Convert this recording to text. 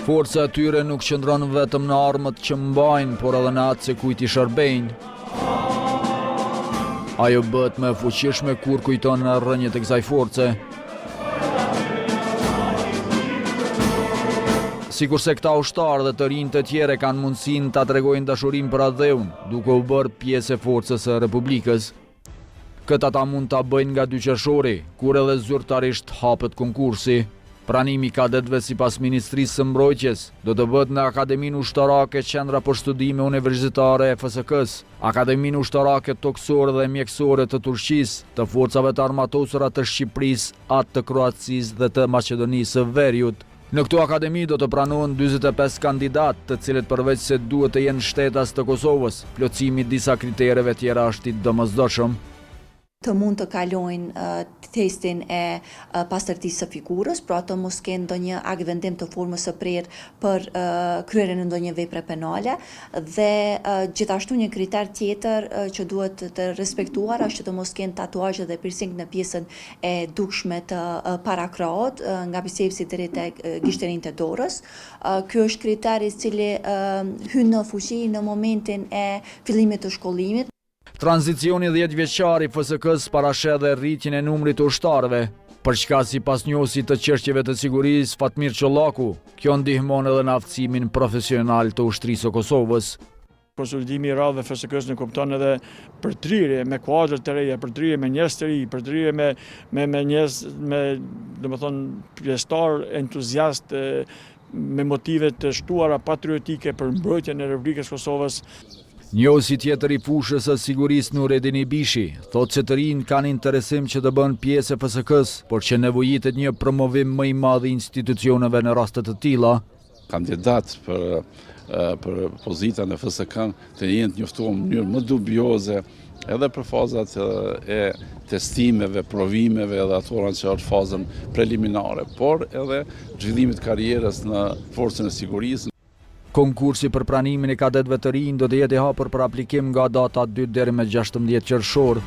Forca e tyre nuk qëndron vetëm në armët që mbajnë, por edhe në atë se kujt i shërbejnë. Ajo bëhet më e fuqishme kur kujton në rrënjët e kësaj force. Sikurse këta ushtarë dhe të rinj të tjerë kanë mundësinë ta tregojnë dashurinë për adheun, duke u bërë pjesë e forcës së Republikës. Këtë ata mund ta bëjnë nga 2 qershori, kur edhe zyrtarisht hapet konkursi. Pranimi i kadetëve sipas Ministrisë së Mbrojtjes do të bëhet në Akademinë Ushtarake Qendra për Studime Universitare e FSK-s, Akademinë Ushtarake Toksore dhe Mjekësore të Turqisë, të forcave të armatosura të Shqipërisë, atë të Kroacisë dhe të Maqedonisë së Veriut. Në këto akademi do të pranohen 45 kandidat, të cilët përveç se duhet të jenë shtetas të Kosovës, plotësimi i disa kritereve tjera është i domosdoshëm. Të mund të kalojnë testin e pastërtisë së figurës, pra të mos kenë ndonjë akt vendim të formës së prerë për kryerjen e ndonjë vepre penale dhe gjithashtu një kriter tjetër që duhet të respektuar është që të mos kenë tatuazhe dhe piercing në pjesën e dukshme të parakrahut, nga bicepsi deri tek gishtërinë të dorës. Ky është kriteri i cili hyn në fuqi në momentin e fillimit të shkollimit. Tranzicioni 10 vjeçar i FSK-s parasheh dhe rritjen e numrit të ushtarëve, për çka sipas njohuesit të çështjeve të sigurisë Fatmir Çollaku, kjo ndihmon edhe në aftësimin profesional të ushtrisë së Kosovës. Konsolidimi i radhëve FSK-s në kupton edhe përtrirje me kuadra të reja, përtrirje me njerëz të ri, përtrirje me njerëz me, domethënë, pjesëtar entuziast me motive të shtuara patriotike për mbrojtjen e Republikës Kosovës. Njohuesi tjetër i fushës së sigurisë Nureddin Ibishi thotë se të rinj kanë interesim që të bëhen pjesë e FSK-s, por që nevojitet një promovim më i madh i institucioneve në raste të tilla. Kandidat për pozitën e FSK të jenë të njoftuar në mënyrë më dubioze edhe për fazat e testimeve, provimeve dhe ato që është fazën preliminare, por edhe zhvillimit karrierës në forcën e sigurisë. Konkursi për pranimin e kadetëve të rinj do të jetë i hapur për aplikim nga data 2 deri me 16 qershor.